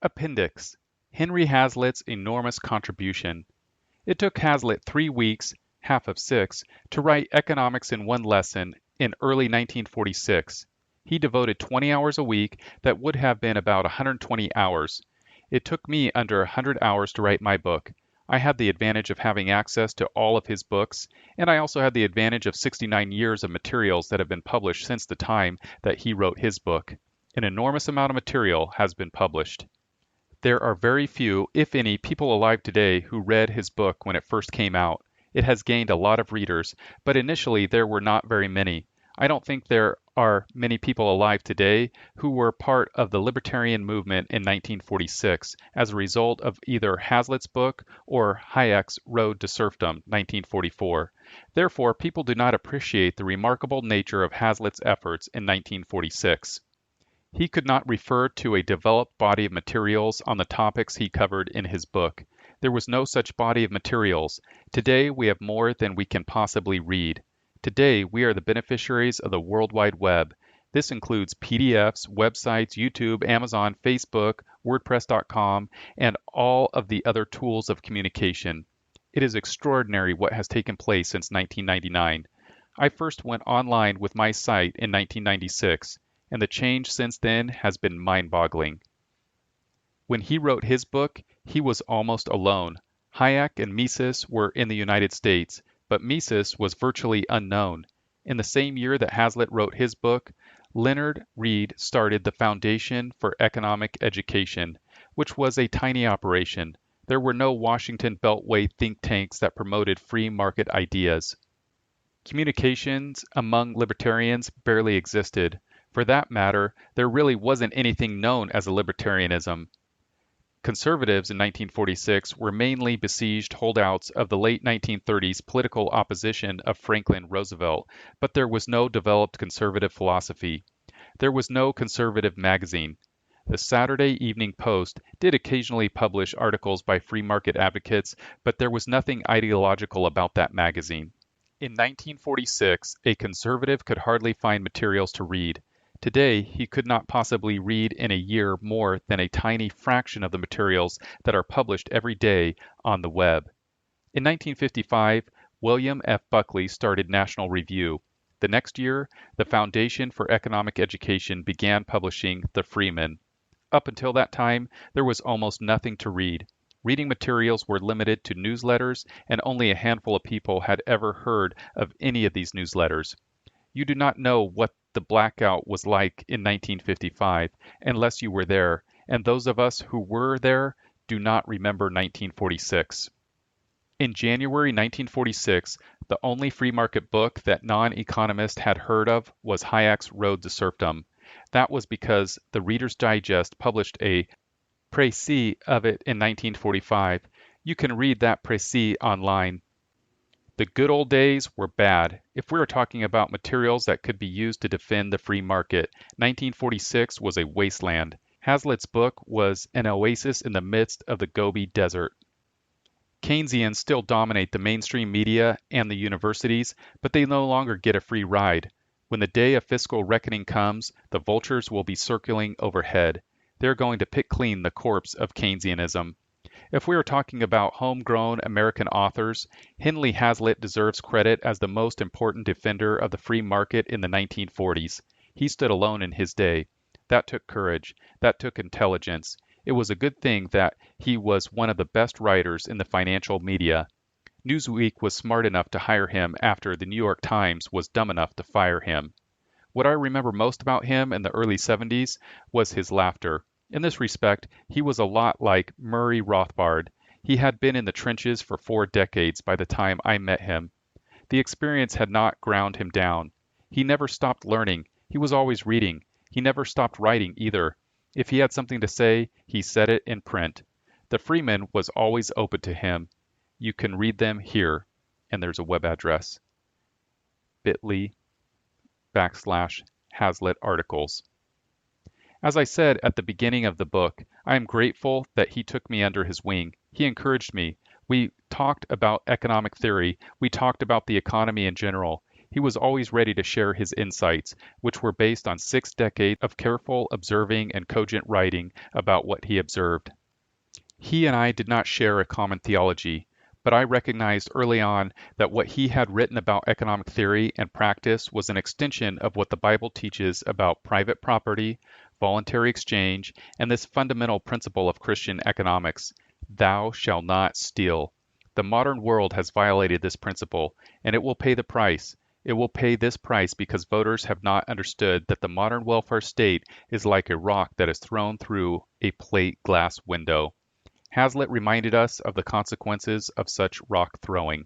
Appendix: Henry Hazlitt's enormous contribution. It took Hazlitt 3 weeks, half of 6, to write Economics in One Lesson in early 1946. He devoted 20 hours a week, that would have been about 120 hours. It took me under 100 hours to write my book. I had the advantage of having access to all of his books, and I also had the advantage of 69 years of materials that have been published since the time that he wrote his book. An enormous amount of material has been published. There are very few, if any, people alive today who read his book when it first came out. It has gained a lot of readers, but initially there were not very many. I don't think there are many people alive today who were part of the libertarian movement in 1946 as a result of either Hazlitt's book or Hayek's Road to Serfdom, 1944. Therefore, people do not appreciate the remarkable nature of Hazlitt's efforts in 1946. He could not refer to a developed body of materials on the topics he covered in his book. There was no such body of materials. Today we have more than we can possibly read. Today we are the beneficiaries of the World Wide Web. This includes PDFs, websites, YouTube, Amazon, Facebook, WordPress.com, and all of the other tools of communication. It is extraordinary what has taken place since 1999. I first went online with my site in 1996. And the change since then has been mind-boggling. When he wrote his book, he was almost alone. Hayek and Mises were in the United States, but Mises was virtually unknown. In the same year that Hazlitt wrote his book, Leonard Read started the Foundation for Economic Education, which was a tiny operation. There were no Washington Beltway think tanks that promoted free market ideas. Communications among libertarians barely existed. For that matter, there really wasn't anything known as a libertarianism. Conservatives in 1946 were mainly besieged holdouts of the late 1930s political opposition of Franklin Roosevelt, but there was no developed conservative philosophy. There was no conservative magazine. The Saturday Evening Post did occasionally publish articles by free market advocates, but there was nothing ideological about that magazine. In 1946, a conservative could hardly find materials to read. Today, he could not possibly read in a year more than a tiny fraction of the materials that are published every day on the web. In 1955, William F. Buckley started National Review. The next year, the Foundation for Economic Education began publishing The Freeman. Up until that time, there was almost nothing to read. Reading materials were limited to newsletters, and only a handful of people had ever heard of any of these newsletters. You do not know what the blackout was like in 1955 unless you were there, and those of us who were there do not remember 1946. In January 1946, the only free market book that non-economists had heard of was Hayek's Road to Serfdom. That was because the Reader's Digest published a précis of it in 1945. You can read that précis online. The good old days were bad. If we are talking about materials that could be used to defend the free market, 1946 was a wasteland. Hazlitt's book was an oasis in the midst of the Gobi Desert. Keynesians still dominate the mainstream media and the universities, but they no longer get a free ride. When the day of fiscal reckoning comes, the vultures will be circling overhead. They're going to pick clean the corpse of Keynesianism. If we are talking about homegrown American authors, Henry Hazlitt deserves credit as the most important defender of the free market in the 1940s. He stood alone in his day. That took courage. That took intelligence. It was a good thing that he was one of the best writers in the financial media. Newsweek was smart enough to hire him after the New York Times was dumb enough to fire him. What I remember most about him in the early 70s was his laughter. In this respect, he was a lot like Murray Rothbard. He had been in the trenches for 4 decades by the time I met him. The experience had not ground him down. He never stopped learning. He was always reading. He never stopped writing either. If he had something to say, he said it in print. The Freeman was always open to him. You can read them here, and there's a web address, bit.ly/Hazlitt articles. As I said at the beginning of the book, I am grateful that he took me under his wing. He encouraged me. We talked about economic theory. We talked about the economy in general. He was always ready to share his insights, which were based on 6 decades of careful observing and cogent writing about what he observed. He and I did not share a common theology, but I recognized early on that what he had written about economic theory and practice was an extension of what the Bible teaches about private property, voluntary exchange, and this fundamental principle of Christian economics: thou shalt not steal. The modern world has violated this principle, and it will pay the price. It will pay this price because voters have not understood that the modern welfare state is like a rock that is thrown through a plate glass window. Hazlitt reminded us of the consequences of such rock throwing.